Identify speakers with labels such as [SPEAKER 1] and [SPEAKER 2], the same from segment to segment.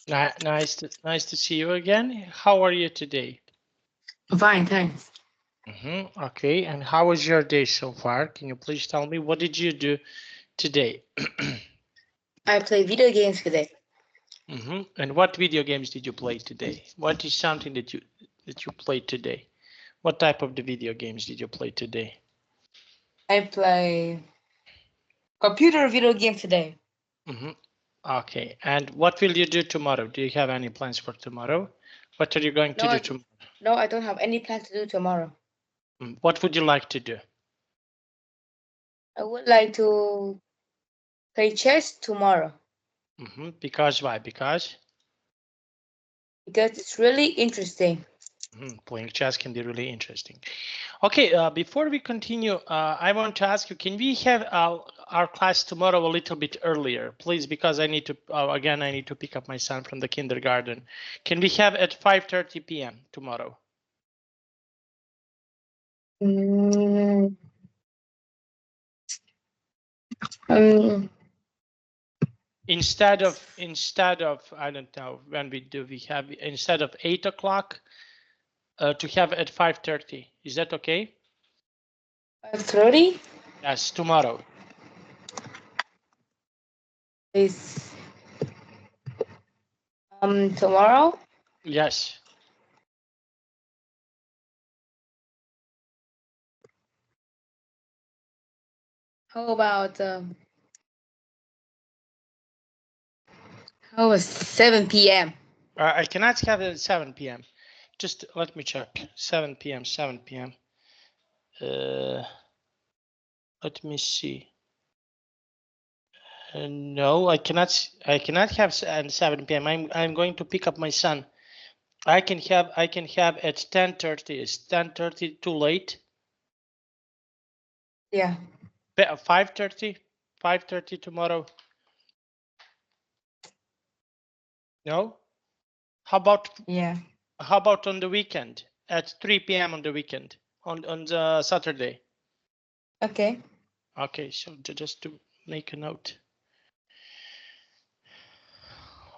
[SPEAKER 1] Nice to see you again. How are you today?
[SPEAKER 2] Fine, thanks.
[SPEAKER 1] Okay, and how was your day so far? Can you please tell me what did you do today?
[SPEAKER 2] I play video games today.
[SPEAKER 1] And what video games did you play today? What is something that you played today? What type of the video games did you play today?
[SPEAKER 2] I play computer video games today.
[SPEAKER 1] Okay, and what will you do tomorrow? Do you have any plans for tomorrow? What are you going to do tomorrow?
[SPEAKER 2] No, I don't have any plans to do tomorrow.
[SPEAKER 1] What would you like to do?
[SPEAKER 2] I would like to play chess tomorrow.
[SPEAKER 1] Because why? Because
[SPEAKER 2] it's really interesting.
[SPEAKER 1] playing chess can be really interesting. Okay, before we continue, I want to ask you, can we have our class tomorrow a little bit earlier, please? Because I need to, again, I need to pick up my son from the kindergarten. Can we have at 5:30 p.m. tomorrow? Instead of I don't know when we have instead of 8 o'clock to have at 5:30. Is that okay?
[SPEAKER 2] 5:30?
[SPEAKER 1] Yes, tomorrow.
[SPEAKER 2] Is tomorrow?
[SPEAKER 1] Yes.
[SPEAKER 2] How about 7 p.m.?
[SPEAKER 1] I cannot have it at 7 p.m. Just let me check. 7 p.m. 7 p.m. Let me see. No, I cannot have at 7 p.m. I'm going to pick up my son. I can have at 10:30. Is 10:30 too late?
[SPEAKER 2] Yeah.
[SPEAKER 1] 5:30? 5:30 tomorrow? No? How about on the weekend at 3 p.m. on the weekend on the Saturday?
[SPEAKER 2] Okay.
[SPEAKER 1] Okay, so just to make a note.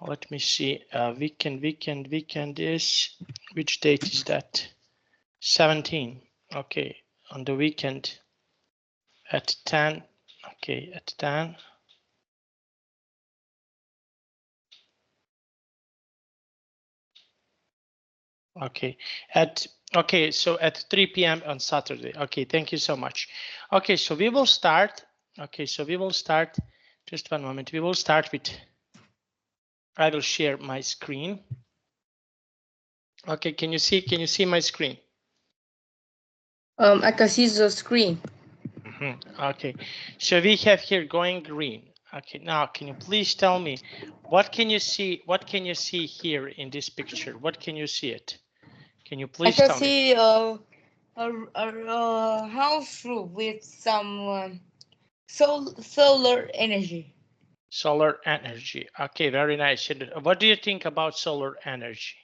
[SPEAKER 1] Let me see. Weekend is, which date is that? 17. Okay, on the weekend at 10. Okay, at 10. Okay, so at 3 p.m. on Saturday. Okay, thank you so much. Okay, so we will start. Okay, so we will start. Just one moment. We will start with. I will share my screen. Okay, can you see my screen?
[SPEAKER 2] I can see the screen.
[SPEAKER 1] Okay, so we have here going green. Okay, now can you please tell me what can you see? What can you see here in this picture? What can you see it? Can you please tell me?
[SPEAKER 2] I can see a house roof with some solar energy.
[SPEAKER 1] Solar energy. Okay, very nice. What do you think about solar energy?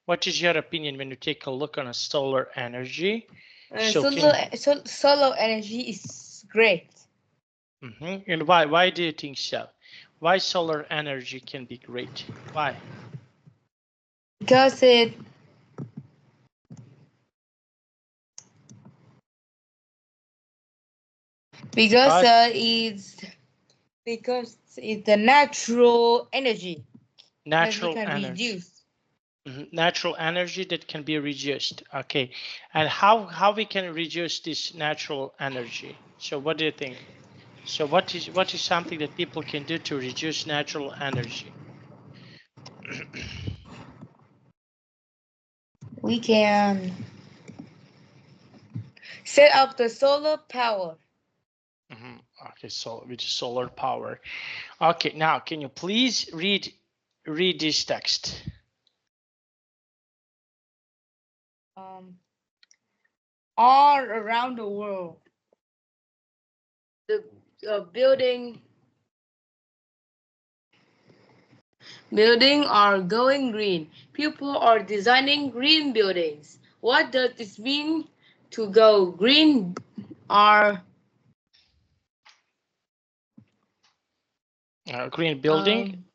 [SPEAKER 1] What is your opinion when you take a look on a solar energy?
[SPEAKER 2] Solar energy is great.
[SPEAKER 1] And why do you think so? Why solar energy can be great? Why?
[SPEAKER 2] Because it's the natural energy that we
[SPEAKER 1] Natural
[SPEAKER 2] can
[SPEAKER 1] energy.
[SPEAKER 2] reduce.
[SPEAKER 1] Natural energy that can be reduced. Okay, and how we can reduce this natural energy? So what do you think? So what is something that people can do to reduce natural energy?
[SPEAKER 2] We can set up the solar power.
[SPEAKER 1] Okay, so with solar power. Okay, now can you please read this text?
[SPEAKER 2] All around the world, the building are going green. People are designing green buildings. What does this mean to go green? Are
[SPEAKER 1] Green building.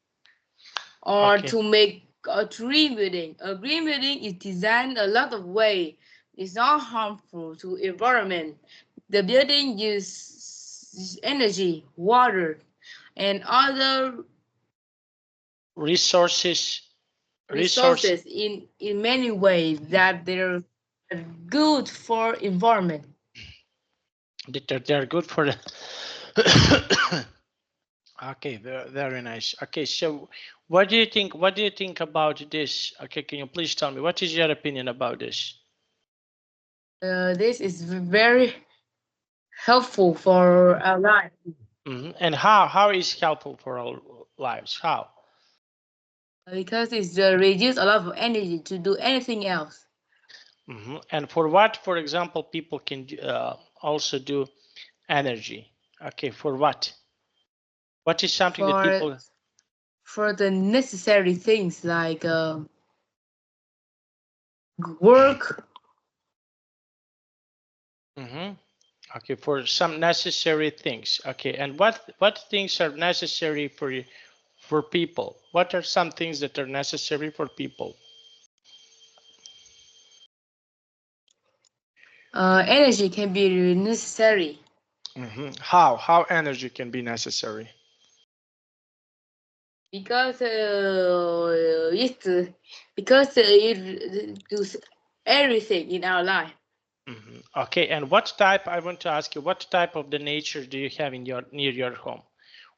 [SPEAKER 2] or
[SPEAKER 1] Okay.
[SPEAKER 2] to make a green building. A green building is designed a lot of way. It's not harmful to environment. The building uses energy, water, and other
[SPEAKER 1] Resources. Resource.
[SPEAKER 2] resources in many ways that they're good for environment.
[SPEAKER 1] They're good for the. Okay, very nice. Okay, so what do you think? What do you think about this? Okay, can you please tell me what is your opinion about this?
[SPEAKER 2] This is very helpful for our life
[SPEAKER 1] And how is helpful for our lives? How?
[SPEAKER 2] because it's reduce a lot of energy to do anything else.
[SPEAKER 1] And for what, for example, people can also do energy? Okay, for what? What is something that
[SPEAKER 2] For
[SPEAKER 1] people?
[SPEAKER 2] for the necessary things like work.
[SPEAKER 1] Okay, for some necessary things. Okay, and what things are necessary for people? What are some things that are necessary for people?
[SPEAKER 2] Energy can be necessary
[SPEAKER 1] How energy can be necessary?
[SPEAKER 2] because it does everything in our life.
[SPEAKER 1] Okay, and what type? I want to ask you, what type of the nature do you have in your near your home?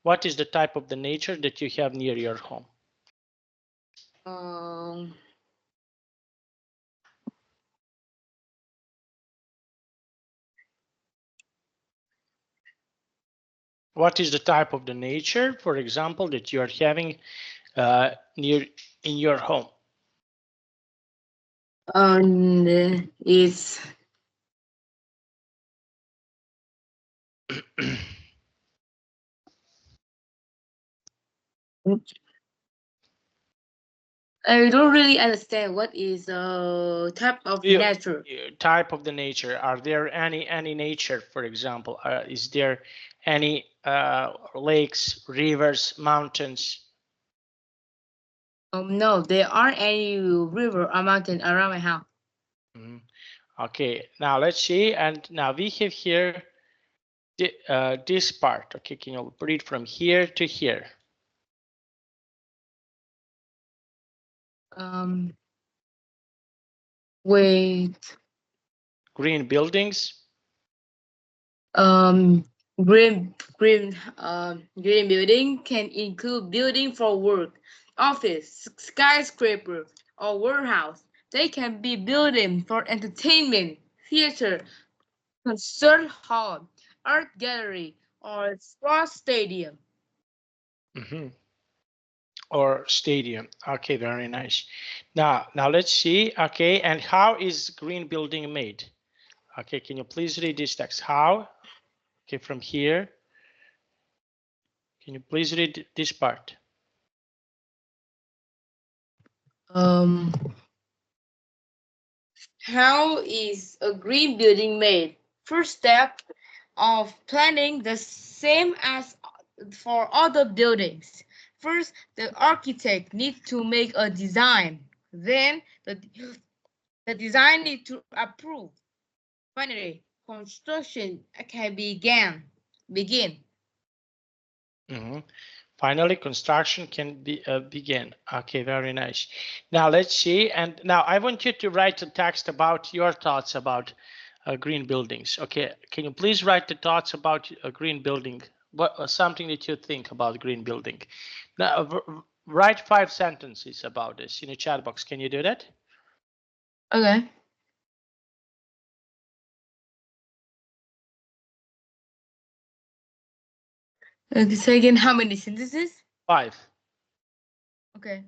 [SPEAKER 1] What is the type of the nature that you have near your home?
[SPEAKER 2] Um,
[SPEAKER 1] What is the type of the nature, for example, that you are having near in your home?
[SPEAKER 2] and it's I don't really understand what is type of nature.
[SPEAKER 1] Type of the nature. Are there any nature, for example? Is there any lakes, rivers, mountains?
[SPEAKER 2] No, there aren't any river or mountain around my house.
[SPEAKER 1] Okay, now let's see. And now we have here this part. Okay, can you read from here to here?
[SPEAKER 2] Wait.
[SPEAKER 1] Green buildings.
[SPEAKER 2] Um, green building can include building for work, office, skyscraper, or warehouse. They can be building for entertainment, theater, concert hall, art gallery, or sports stadium.
[SPEAKER 1] Or stadium. Okay, very nice. Now let's see. Okay, and how is green building made? Okay, can you please read this text? How? Okay, from here. Can you please read this part?
[SPEAKER 2] How is a green building made? First step of planning the same as for other buildings. First, the architect needs to make a design. Then the design needs to approve. Finally, construction can begin.
[SPEAKER 1] Finally, construction can be begin. Okay, very nice. Now let's see. And now I want you to write a text about your thoughts about green buildings. Okay, can you please write the thoughts about a green building? What something that you think about green building? Now write 5 sentences about this in a chat box. Can you do that?
[SPEAKER 2] Okay. Say again, how many sentences?
[SPEAKER 1] 5.
[SPEAKER 2] Okay.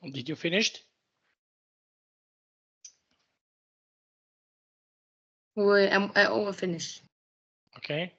[SPEAKER 1] Did you finish?
[SPEAKER 2] Wait, I almost finished.
[SPEAKER 1] Okay.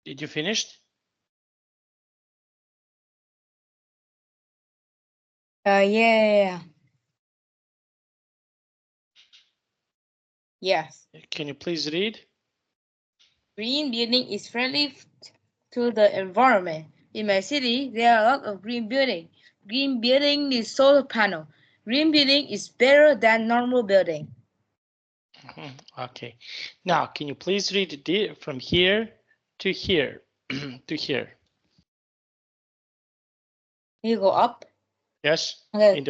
[SPEAKER 1] Did you finish?
[SPEAKER 2] Yeah. Yes.
[SPEAKER 1] Can you please read?
[SPEAKER 2] Green building is friendly to the environment. In my city, there are a lot of green building. Green building needs solar panel. Green building is better than normal building.
[SPEAKER 1] Okay. Now, can you please read from here to here to here?
[SPEAKER 2] You go up.
[SPEAKER 1] Yes.
[SPEAKER 2] Okay.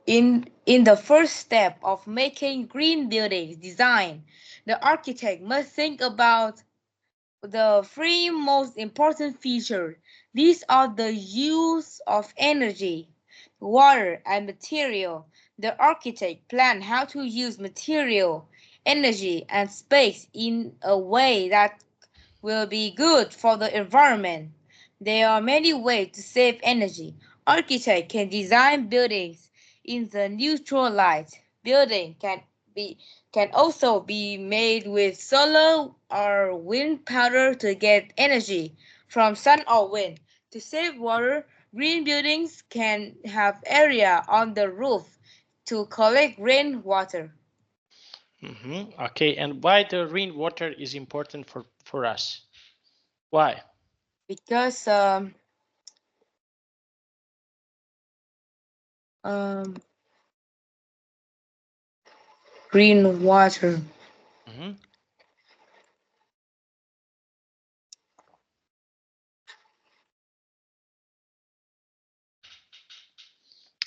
[SPEAKER 2] In the first step of making green buildings design, the architect must think about the three most important features. These are the use of energy, water, and material. The architect plans how to use material, energy, and space in a way that will be good for the environment. There are many ways to save energy. Architects can design buildings in the neutral light. Building can also be made with solar or wind power to get energy from sun or wind. To save water, green buildings can have area on the roof to collect rainwater.
[SPEAKER 1] Okay, and why the rainwater is important for us? Why?
[SPEAKER 2] Because green water.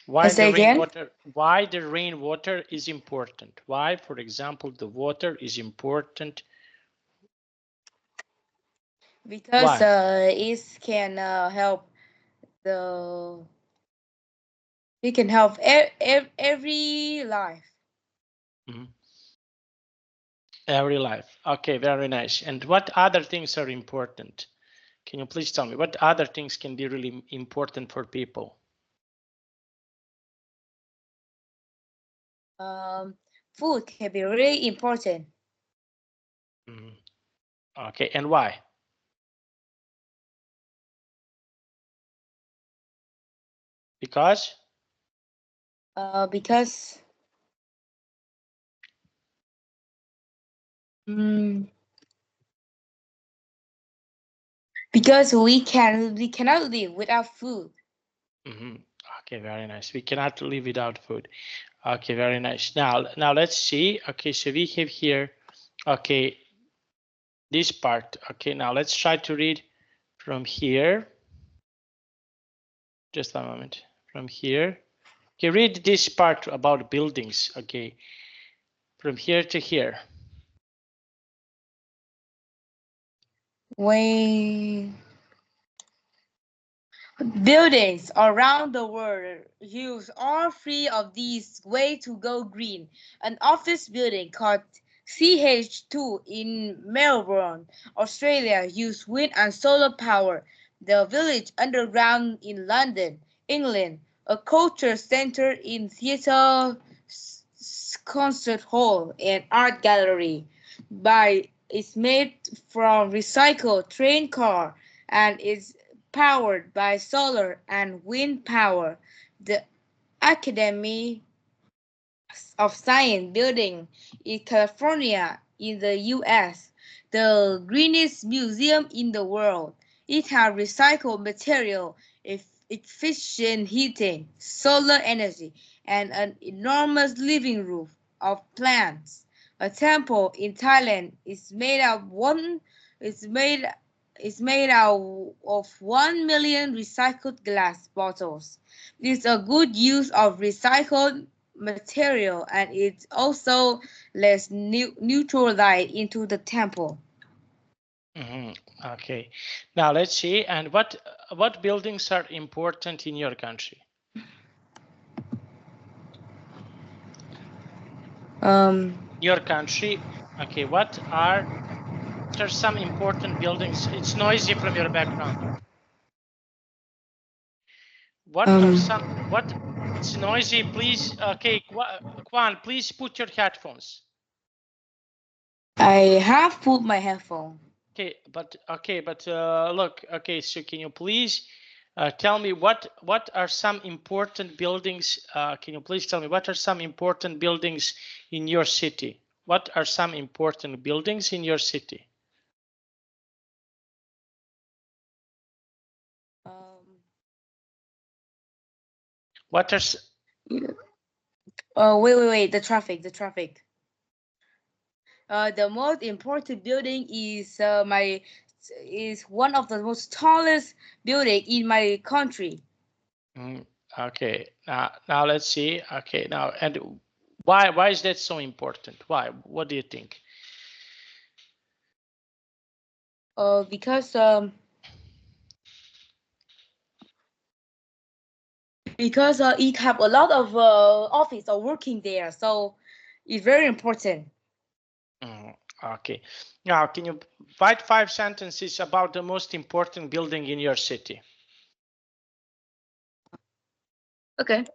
[SPEAKER 1] Why
[SPEAKER 2] Say
[SPEAKER 1] the
[SPEAKER 2] again?
[SPEAKER 1] rainwater? Why the rainwater is important? Why, for example, the water is important?
[SPEAKER 2] Because it can help the it can help every life.
[SPEAKER 1] Every life. Okay, very nice. And what other things are important? Can you please tell me what other things can be really important for people?
[SPEAKER 2] Food can be really important.
[SPEAKER 1] Okay, and why? Because?
[SPEAKER 2] Because because we cannot live without food.
[SPEAKER 1] Okay, very nice. We cannot live without food. Okay, very nice. Now let's see. Okay, so we have here, okay, this part. Okay, now let's try to read from here. Just a moment. From here. Okay, read this part about buildings. Okay, from here to here.
[SPEAKER 2] Buildings around the world use all three of these ways to go green. An office building called CH2 in Melbourne, Australia uses wind and solar power. The Village Underground in London, England, a culture center in theatre, concert hall, and art gallery. It's made from recycled train car and is powered by solar and wind power. The Academy of Science building in California in the US, the greenest museum in the world. It has recycled material, efficient heating, solar energy, and an enormous living room of plants. A temple in Thailand is made out of 1 million recycled glass bottles. It's a good use of recycled material, and it also lets neutral light into the temple.
[SPEAKER 1] Okay, now let's see. And what buildings are important in your country? Your country. Okay, what are some important buildings? It's noisy from your background. What are some? What? It's noisy. Please. Okay, Quan, please put your headphones.
[SPEAKER 2] I have put my headphone.
[SPEAKER 1] Look, okay, so can you please tell me what are some important buildings? Can you please tell me what are some important buildings in your city? What are some important buildings in your city? What are
[SPEAKER 2] Wait, the traffic. The most important building is one of the most tallest building in my country.
[SPEAKER 1] Okay, now let's see. Okay, now and why is that so important? Why? What do you think?
[SPEAKER 2] Because it have a lot of office or working there, so it's very important.
[SPEAKER 1] Okay, now can you write 5 sentences about the most important building in your city?
[SPEAKER 2] Okay.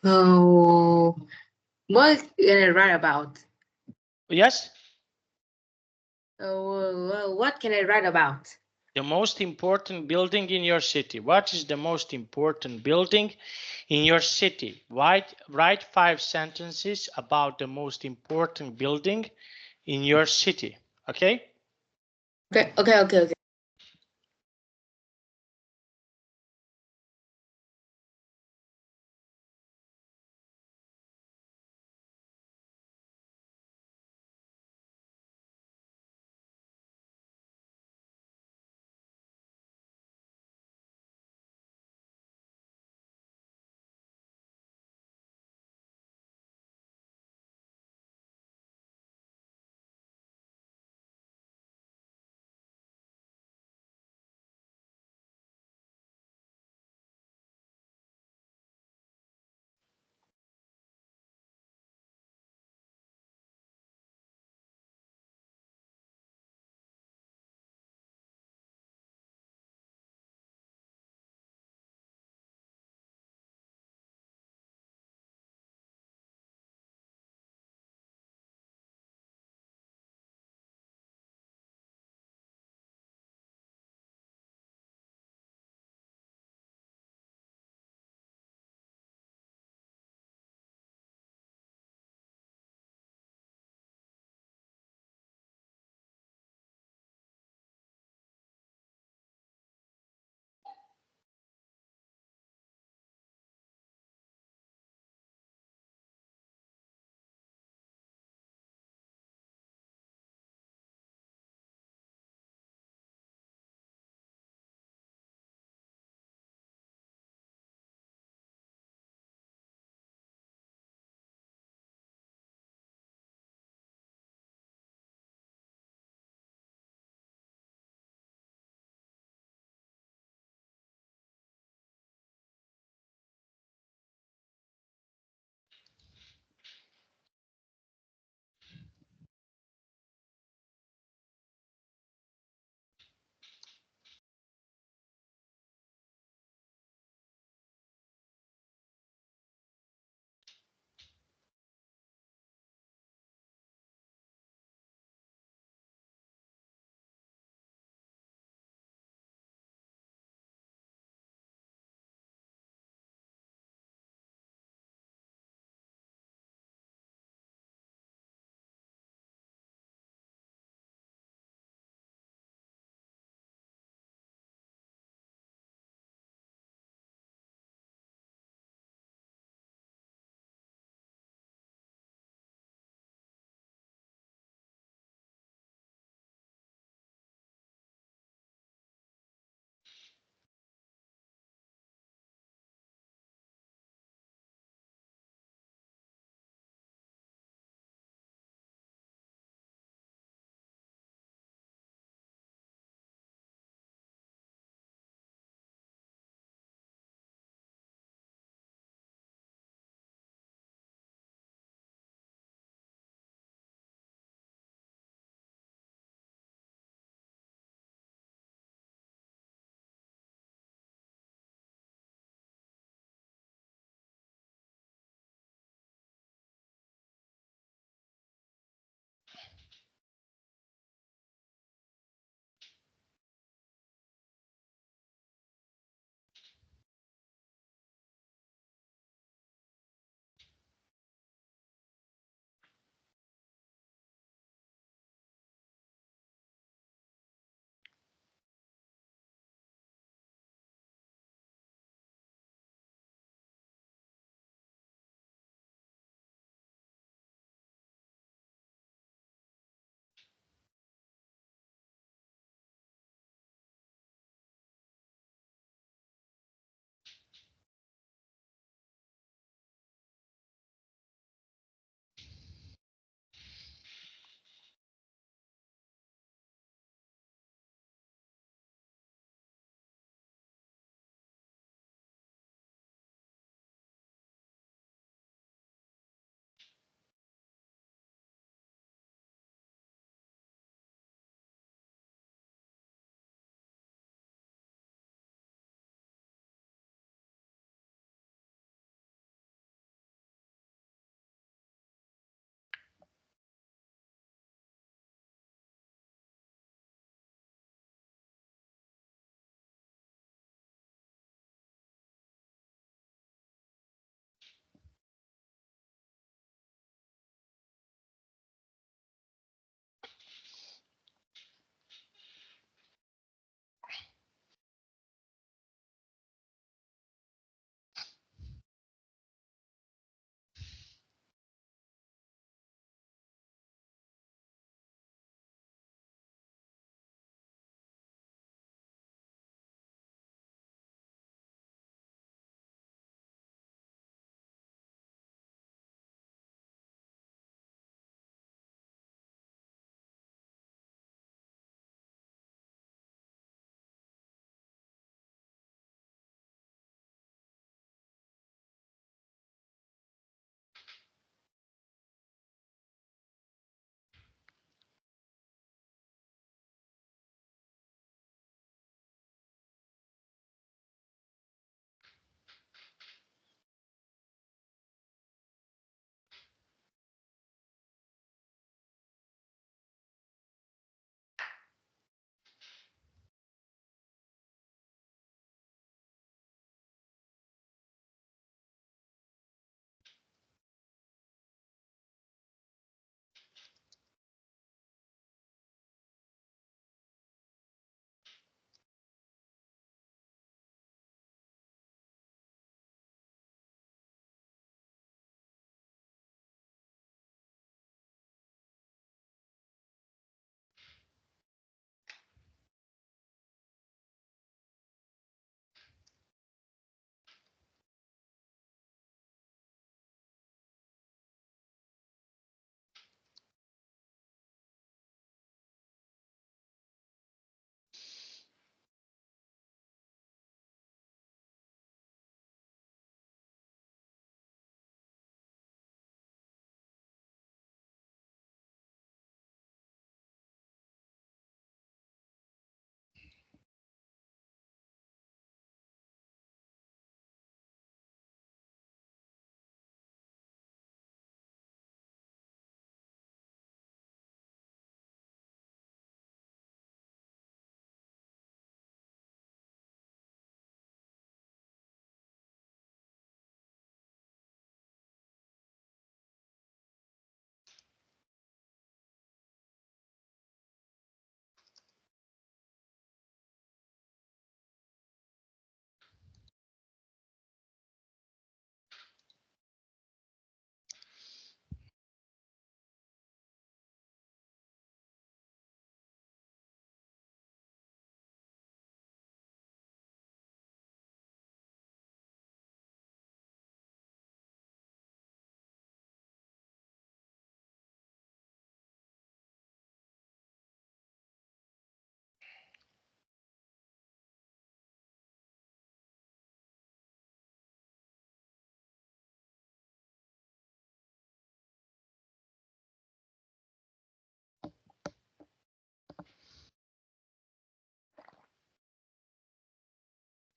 [SPEAKER 2] Oh, what can I write about?
[SPEAKER 1] Yes?
[SPEAKER 2] What can I write about?
[SPEAKER 1] The most important building in your city. What is the most important building in your city? Write 5 sentences about the most important building in your city. Okay?
[SPEAKER 2] Okay.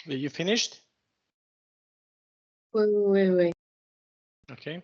[SPEAKER 1] You finished?
[SPEAKER 2] Wait.
[SPEAKER 1] Okay.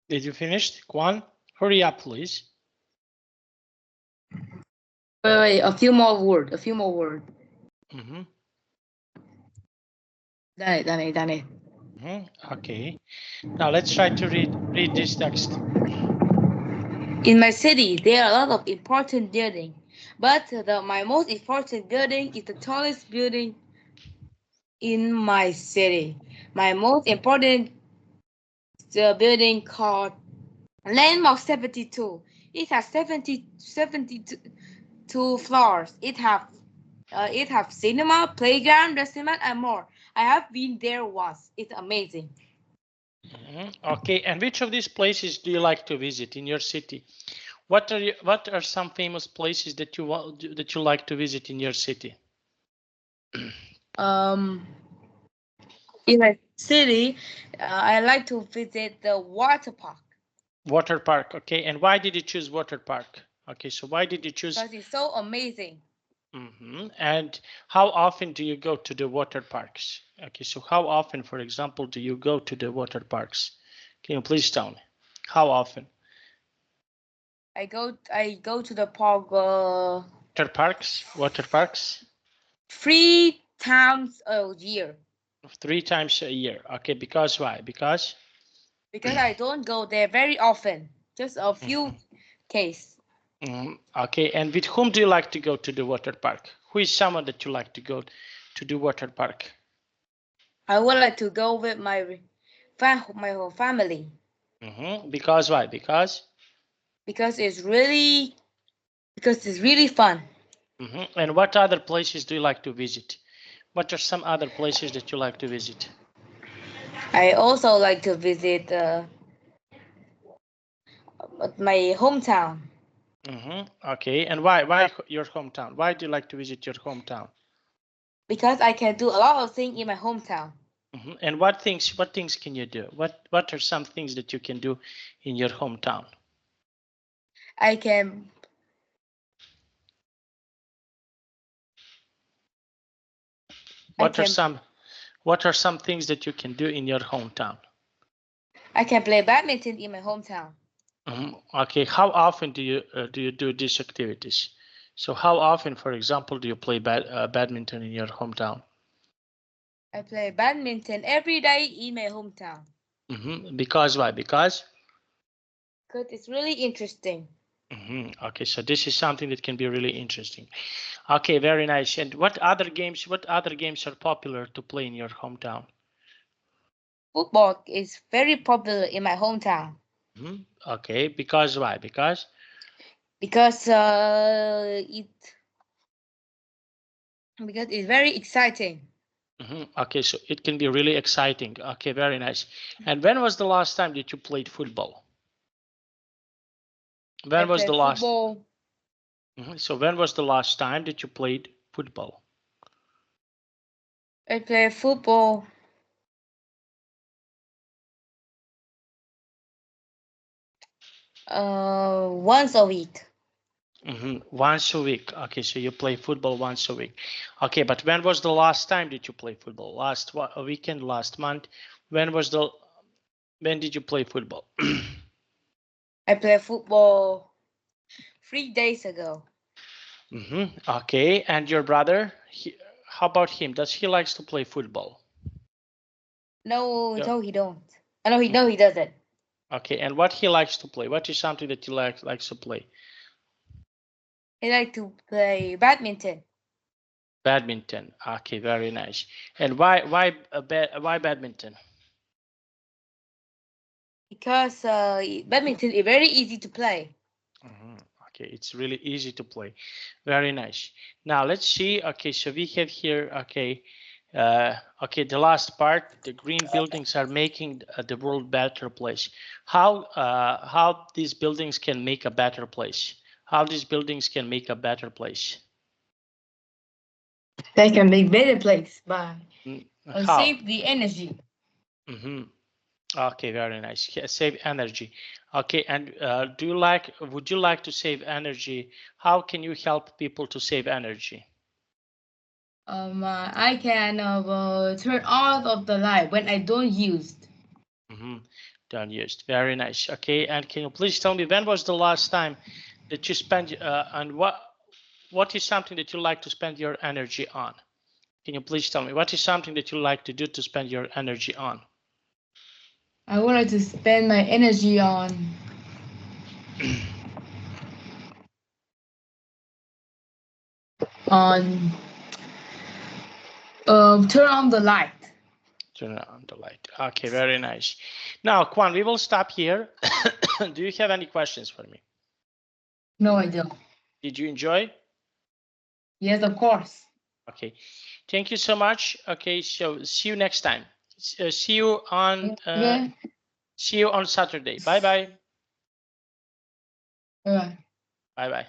[SPEAKER 1] Did you finish, Quan? Hurry up, please.
[SPEAKER 2] Wait. A few more word.
[SPEAKER 1] Mm-hmm.
[SPEAKER 2] Done it.
[SPEAKER 1] Okay. Now let's try to read this text.
[SPEAKER 2] In my city, there are a lot of important buildings, but my most important building is the tallest building in my city. My most important building called Landmark 72. It has 72 floors. It have cinema, playground, restaurant, and more. I have been there once. It's amazing.
[SPEAKER 1] Okay, and which of these places do you like to visit in your city? What are some famous places that you like to visit in your city?
[SPEAKER 2] In my city, I like to visit the water park.
[SPEAKER 1] Water park, okay. And why did you choose water park? Okay, so why did you choose?
[SPEAKER 2] Because it's so amazing.
[SPEAKER 1] And how often do you go to the water parks? Okay, so how often, for example, do you go to the water parks? Can you please tell me? How often?
[SPEAKER 2] I go to the park
[SPEAKER 1] Water parks?
[SPEAKER 2] 3 times a year.
[SPEAKER 1] 3 times a year. Okay, because why?
[SPEAKER 2] Because I don't go there very often. Just a few cases.
[SPEAKER 1] Okay, and with whom do you like to go to the water park? Who is someone that you like to go to the water park?
[SPEAKER 2] I would like to go with my whole family.
[SPEAKER 1] Because why? Because
[SPEAKER 2] Because it's really fun.
[SPEAKER 1] And what other places do you like to visit? What are some other places that you like to visit?
[SPEAKER 2] I also like to visit my hometown.
[SPEAKER 1] Okay, and why your hometown? Why do you like to visit your hometown?
[SPEAKER 2] Because I can do a lot of things in my hometown.
[SPEAKER 1] And what things can you do? What are some things that you can do in your hometown?
[SPEAKER 2] I can
[SPEAKER 1] What are some things that you can do in your hometown?
[SPEAKER 2] I can play badminton in my hometown.
[SPEAKER 1] Okay, how often do you do these activities? So how often, for example, do you play badminton in your hometown?
[SPEAKER 2] I play badminton every day in my hometown.
[SPEAKER 1] Because why? Because
[SPEAKER 2] It's really interesting.
[SPEAKER 1] Okay, so this is something that can be really interesting. Okay, very nice. And what other games are popular to play in your hometown?
[SPEAKER 2] Football is very popular in my hometown.
[SPEAKER 1] Okay, because why? Because
[SPEAKER 2] it's very exciting.
[SPEAKER 1] Okay, so it can be really exciting. Okay, very nice. And when was the last time that you played football? When was the last?
[SPEAKER 2] Football.
[SPEAKER 1] So when was the last time that you played football?
[SPEAKER 2] I play football once a week.
[SPEAKER 1] Once a week. Okay, so you play football once a week. Okay, but when was the last time that you play football? Last weekend, last month? When did you play football?
[SPEAKER 2] I played football 3 days ago.
[SPEAKER 1] Okay, and your brother? How about him? Does he likes to play football?
[SPEAKER 2] No,
[SPEAKER 1] Yeah.
[SPEAKER 2] no, he don't. No, he doesn't.
[SPEAKER 1] Okay, and what he likes to play? What is something that he likes to play?
[SPEAKER 2] He like to play badminton.
[SPEAKER 1] Badminton. Okay, very nice. And why badminton?
[SPEAKER 2] Because badminton is very easy to play.
[SPEAKER 1] Okay, it's really easy to play. Very nice. Now let's see. Okay, so we have here. Okay, okay. The last part. The green buildings are making the world better place. How these buildings can make a better place? How these buildings can make a better place?
[SPEAKER 2] They can make better place by
[SPEAKER 1] How?
[SPEAKER 2] save the energy.
[SPEAKER 1] Okay, very nice. Save energy. Okay, and would you like to save energy? How can you help people to save energy?
[SPEAKER 2] I can turn off of the light when I don't use.
[SPEAKER 1] Don't used. Very nice. Okay, and can you please tell me when was the last time that you spent and what is something that you like to spend your energy on? Can you please tell me what is something that you like to do to spend your energy on?
[SPEAKER 2] I wanted to spend my energy on on turn on the light.
[SPEAKER 1] Turn on the light. Okay, very nice. Now, Kwan, we will stop here. Do you have any questions for me?
[SPEAKER 2] No, I don't.
[SPEAKER 1] Did you enjoy?
[SPEAKER 2] Yes, of course.
[SPEAKER 1] Okay, thank you so much. Okay, so see you next time. See you on Saturday. Bye bye.
[SPEAKER 2] Bye.
[SPEAKER 1] Bye bye.